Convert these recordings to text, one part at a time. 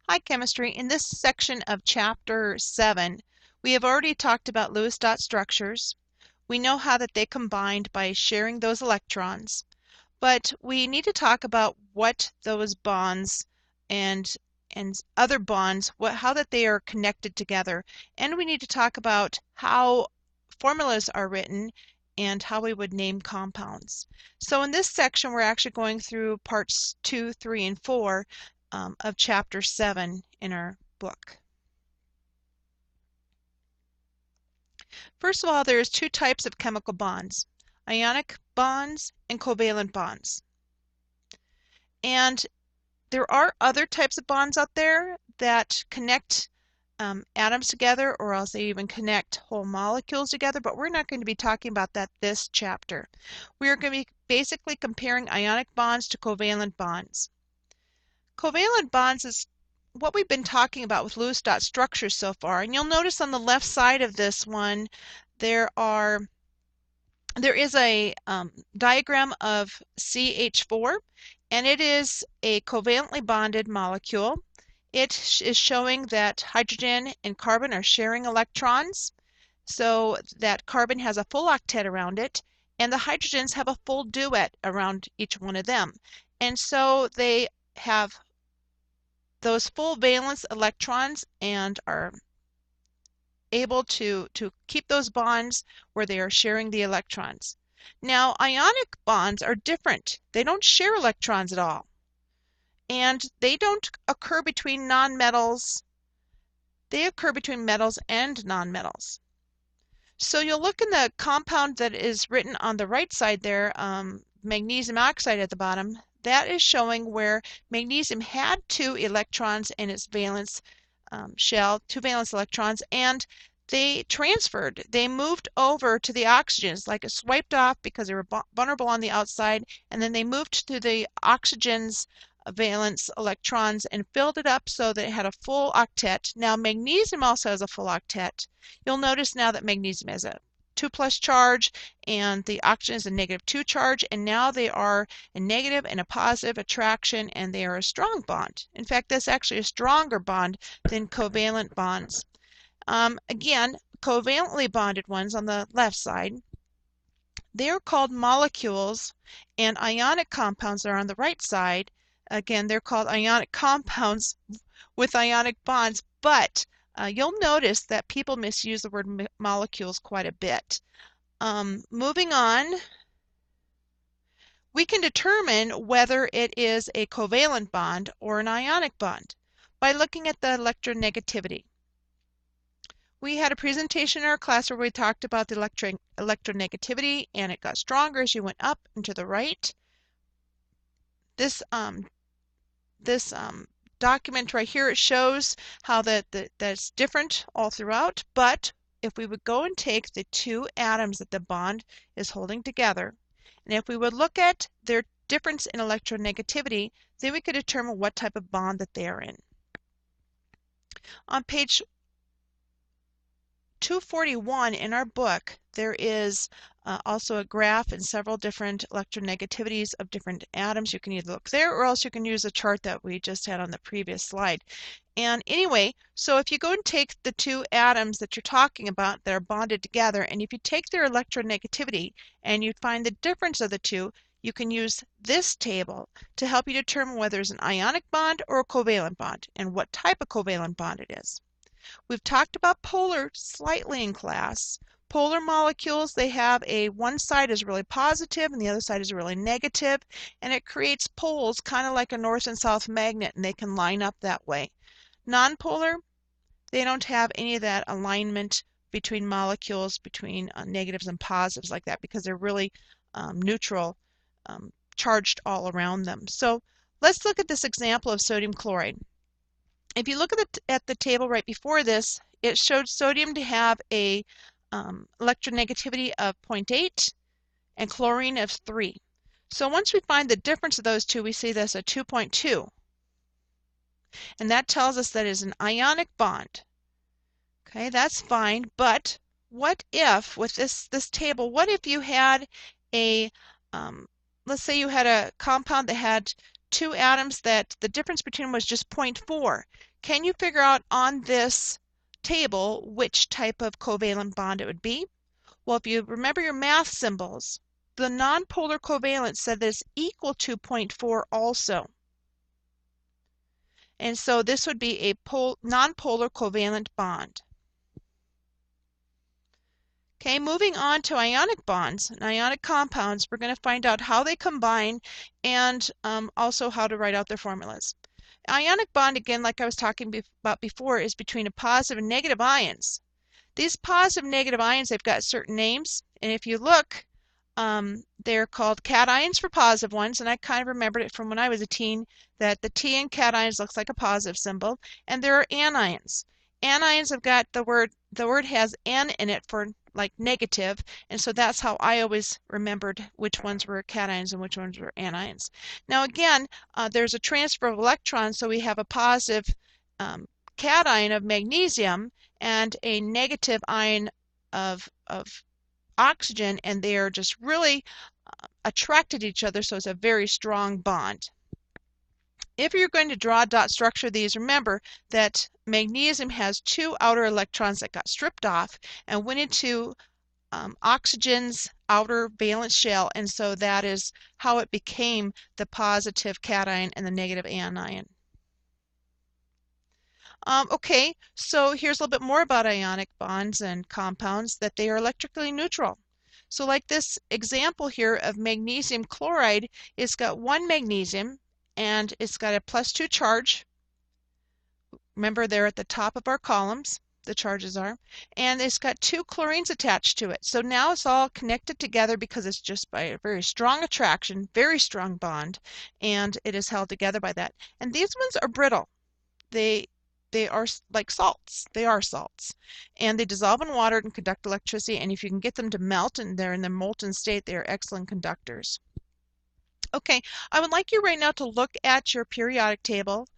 Hi, Chemistry. In this section of Chapter 7, we have already talked about Lewis dot structures. We know how that they combined by sharing those electrons, but we need to talk about what those bonds and other bonds, how that they are connected together. And we need to talk about how formulas are written and how we would name compounds. So in this section, we're actually going through parts 2, 3, and 4 of Chapter 7 in our book. First of all, there's two types of chemical bonds, ionic bonds and covalent bonds. And there are other types of bonds out there that connect atoms together, or else they even connect whole molecules together, but we're not going to be talking about that this chapter. We are going to be basically comparing ionic bonds to covalent bonds. Covalent bonds is what we've been talking about with Lewis dot structures so far, and you'll notice on the left side of this one there is a diagram of CH4, and it is a covalently bonded molecule. It is showing that hydrogen and carbon are sharing electrons, so that carbon has a full octet around it, and the hydrogens have a full duet around each one of them. And so they have those full valence electrons and are able to keep those bonds where they are sharing the electrons. Now, ionic bonds are different. They don't share electrons at all. And they don't occur between nonmetals. They occur between metals and nonmetals. So you'll look in the compound that is written on the right side there, magnesium oxide at the bottom. That is showing where magnesium had 2 electrons in its valence shell, 2 valence electrons, and they transferred. They moved over to the oxygens, like it swiped off because they were vulnerable on the outside, and then they moved to the oxygens valence electrons and filled it up so that it had a full octet. Now magnesium also has a full octet. You'll notice now that magnesium has a 2+ charge and the oxygen is a -2 charge, and now they are a negative and a positive attraction, and they are a strong bond. In fact, that's actually a stronger bond than covalent bonds. Again, covalently bonded ones on the left side, they are called molecules, and ionic compounds are on the right side. Again, they're called ionic compounds with ionic bonds, but you'll notice that people misuse the word molecules quite a bit. Moving on, we can determine whether it is a covalent bond or an ionic bond by looking at the electronegativity. We had a presentation in our class where we talked about the electronegativity, and it got stronger as you went up and to the right. This document right here, it shows how that's different all throughout, but if we would go and take the 2 atoms that the bond is holding together, and if we would look at their difference in electronegativity, then we could determine what type of bond that they are in. On page 241 in our book, there is also a graph and several different electronegativities of different atoms. You can either look there, or else you can use a chart that we just had on the previous slide. And anyway, so if you go and take the 2 atoms that you're talking about that are bonded together, and if you take their electronegativity and you find the difference of the 2, you can use this table to help you determine whether it's an ionic bond or a covalent bond, and what type of covalent bond it is. We've talked about polar slightly in class. Polar molecules, they have one side is really positive and the other side is really negative, and it creates poles kind of like a north and south magnet, and they can line up that way. Nonpolar, they don't have any of that alignment between molecules, between negatives and positives like that, because they're really neutral, charged all around them. So let's look at this example of sodium chloride. If you look at the table right before this, it showed sodium to have a electronegativity of 0.8 and chlorine of 3. So once we find the difference of those two, we see this at 2.2. And that tells us that it is an ionic bond. Okay, that's fine, but what if, with this table, what if you had a, let's say you had a compound that had 2 atoms that the difference between them was just 0.4. Can you figure out on this table which type of covalent bond it would be? Well, if you remember your math symbols, the nonpolar covalent said that it's equal to 0.4 also. And so this would be a nonpolar covalent bond. Okay, moving on to ionic bonds and ionic compounds, we're going to find out how they combine and also how to write out their formulas. Ionic bond, again, like I was talking about before, is between a positive and negative ions. These positive and negative ions, they've got certain names, and if you look, they're called cations for positive ones, and I kind of remembered it from when I was a teen that the T in cations looks like a positive symbol, and there are anions. Anions have got the word has N in it for like negative, and so that's how I always remembered which ones were cations and which ones were anions. Now again, there's a transfer of electrons, so we have a positive cation of magnesium and a negative ion of oxygen, and they are just really attracted to each other, so it's a very strong bond. If you're going to draw a dot structure of these, remember that magnesium has 2 outer electrons that got stripped off and went into oxygen's outer valence shell, and so that is how it became the positive cation and the negative anion. Okay, so here's a little bit more about ionic bonds and compounds, that they are electrically neutral. So like this example here of magnesium chloride, it's got 1 magnesium and it's got a +2 charge. Remember, they're at the top of our columns, the charges are, and it's got 2 chlorines attached to it. So now it's all connected together because it's just by a very strong attraction, very strong bond, and it is held together by that. And these ones are brittle. They are like salts. They are salts. And they dissolve in water and conduct electricity, and if you can get them to melt and they're in the molten state, they are excellent conductors. Okay, I would like you right now to look at your periodic table.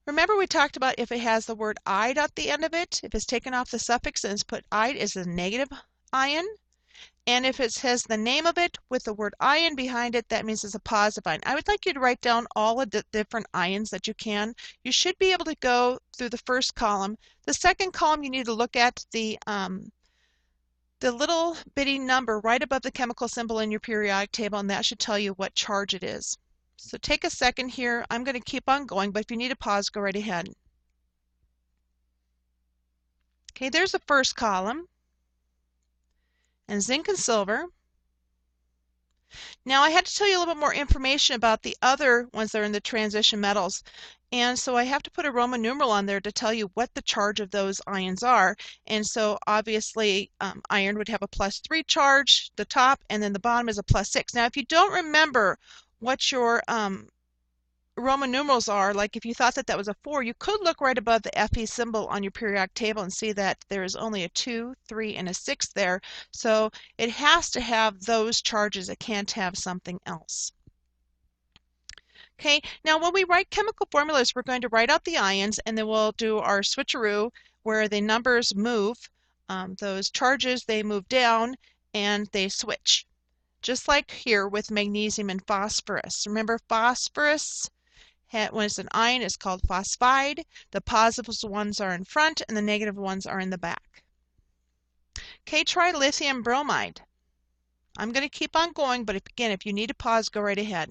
Remember we talked about if it has the word "ide" at the end of it, if it's taken off the suffix and it's put "ide" is a negative ion. And if it says the name of it with the word ion behind it, that means it's a positive ion. I would like you to write down all of the different ions that you can. You should be able to go through the first column. The second column, you need to look at the little bitty number right above the chemical symbol in your periodic table, and that should tell you what charge it is. So take a second here. I'm going to keep on going, but if you need a pause, go right ahead. Okay, there's the first column. And zinc and silver. Now I had to tell you a little bit more information about the other ones that are in the transition metals. And so I have to put a Roman numeral on there to tell you what the charge of those ions are. And so obviously iron would have a +3 charge, the top, and then the bottom is a +6. Now if you don't remember what your Roman numerals are, like if you thought that that was a 4, you could look right above the Fe symbol on your periodic table and see that there is only a 2, 3, and a 6 there. So it has to have those charges. It can't have something else. Okay, now when we write chemical formulas, we're going to write out the ions, and then we'll do our switcheroo where the numbers move. Those charges, they move down and they switch. Just like here with magnesium and phosphorus. Remember, phosphorus, when it's an ion, it's called phosphide. The positive ones are in front and the negative ones are in the back. Okay, try lithium bromide. I'm going to keep on going, but again, if you need to pause, go right ahead.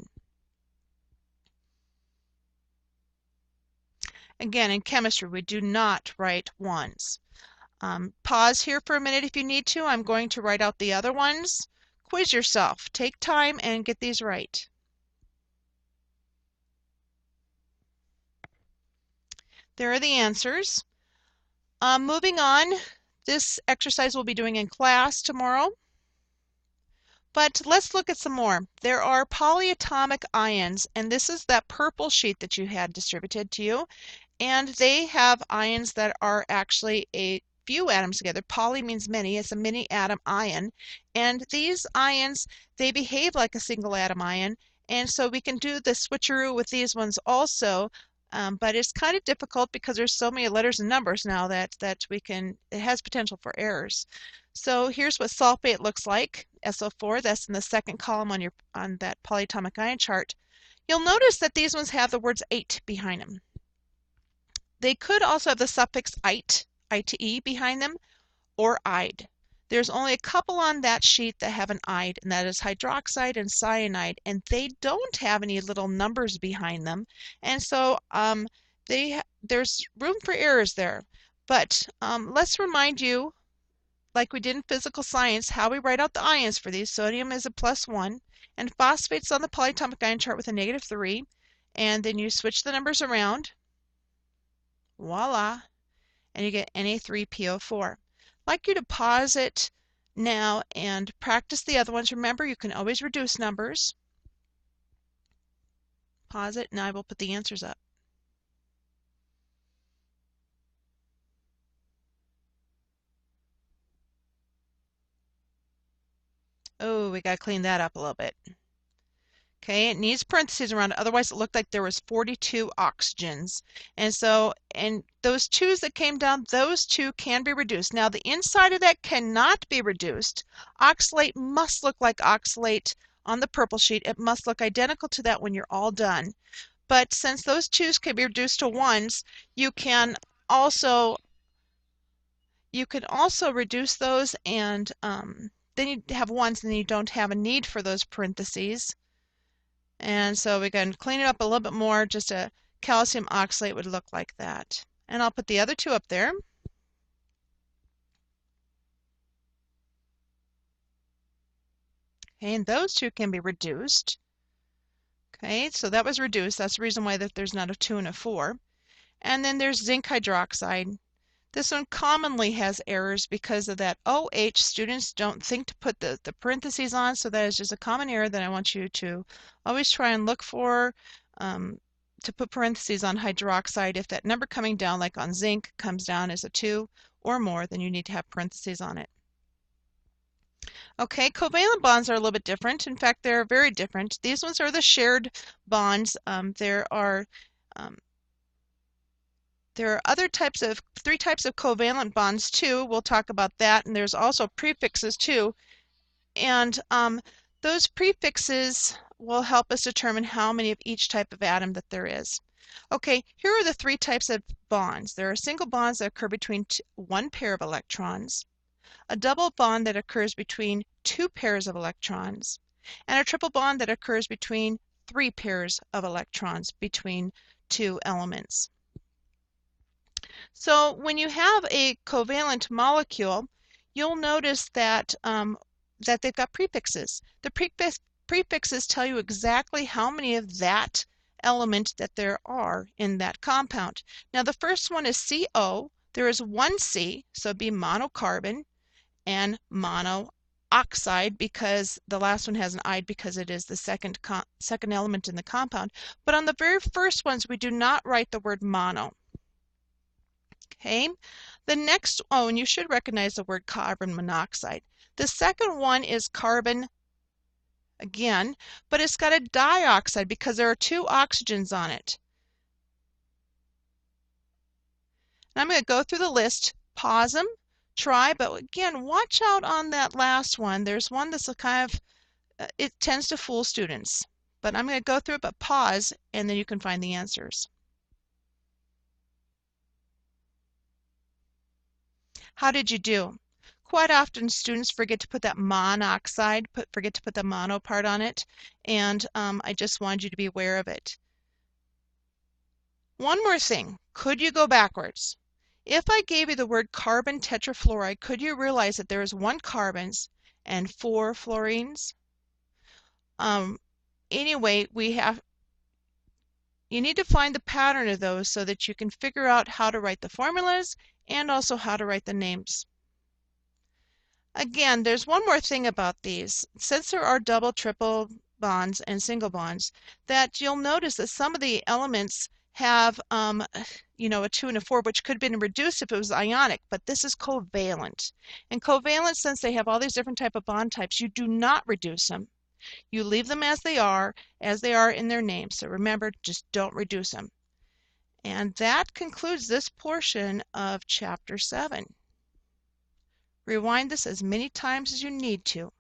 Again, in chemistry, we do not write ones. Pause here for a minute if you need to. I'm going to write out the other ones. Quiz yourself. Take time and get these right. There are the answers. Moving on, this exercise we'll be doing in class tomorrow. But let's look at some more. There are polyatomic ions, and this is that purple sheet that you had distributed to you. And they have ions that are actually a few atoms together. Poly means many. It's a many atom ion. And these ions, they behave like a single atom ion. And so we can do the switcheroo with these ones also. But it's kind of difficult because there's so many letters and numbers now that it has potential for errors. So here's what sulfate looks like, SO4. That's in the second column on that polyatomic ion chart. You'll notice that these ones have the words 8 behind them. They could also have the suffix "ite," ite behind them, or "ide." There's only a couple on that sheet that have an "ide," and that is hydroxide and cyanide, and they don't have any little numbers behind them, and so there's room for errors there. But let's remind you, like we did in physical science, how we write out the ions for these. Sodium is a +1, and phosphate's on the polyatomic ion chart with a -3, and then you switch the numbers around. Voila, and you get Na3PO4. I'd like you to pause it now and practice the other ones. Remember, you can always reduce numbers. Pause it, and I will put the answers up. Oh, we got to clean that up a little bit. Okay, it needs parentheses around it, otherwise it looked like there was 42 oxygens. And so, and those 2's that came down, those 2 can be reduced. Now the inside of that cannot be reduced. Oxalate must look like oxalate on the purple sheet. It must look identical to that when you're all done. But since those 2's can be reduced to 1's, you can also reduce those, and then you have 1's, and then you don't have a need for those parentheses. And so we can clean it up a little bit more. Just a calcium oxalate would look like that. And I'll put the other 2 up there. Okay, and those 2 can be reduced. Okay, so that was reduced. That's the reason why there's not a 2 and a 4. And then there's zinc hydroxide. This one commonly has errors because of that OH. Students don't think to put the parentheses on, so that is just a common error that I want you to always try and look for, to put parentheses on hydroxide. If that number coming down, like on zinc, comes down as a 2 or more, then you need to have parentheses on it. Okay, covalent bonds are a little bit different. In fact, they're very different. These ones are the shared bonds. There are other types of 3 types of covalent bonds too. We'll talk about that, and there's also prefixes too. And those prefixes will help us determine how many of each type of atom that there is. Okay, here are the 3 types of bonds. There are single bonds that occur between 1 pair of electrons, a double bond that occurs between 2 pairs of electrons, and a triple bond that occurs between 3 pairs of electrons between 2 elements. So when you have a covalent molecule, you'll notice that that they've got prefixes. The prefixes tell you exactly how many of that element that there are in that compound. Now the first one is CO. There is 1 C, so it'd be monocarbon, and monooxide, because the last one has an "ide" because it is the second element in the compound. But on the very first ones, we do not write the word mono. Okay, the next, oh, and you should recognize the word carbon monoxide. The second one is carbon again, but it's got a dioxide because there are 2 oxygens on it. And I'm going to go through the list, pause them, try, but again, watch out on that last one. There's one that's a kind of, it tends to fool students. But I'm going to go through it, but pause, and then you can find the answers. How did you do? Quite often students forget to put that monoxide, forget to put the mono part on it, and I just wanted you to be aware of it. One more thing, could you go backwards? If I gave you the word carbon tetrafluoride, could you realize that there is 1 carbons and 4 fluorines? Anyway, you need to find the pattern of those so that you can figure out how to write the formulas and also how to write the names. Again, there's one more thing about these. Since there are double, triple bonds and single bonds, that you'll notice that some of the elements have, you know, a 2 and a 4, which could have been reduced if it was ionic, but this is covalent. And covalent, since they have all these different type of bond types, you do not reduce them. You leave them as they are in their name. So remember, just don't reduce them. And that concludes this portion of Chapter 7. Rewind this as many times as you need to.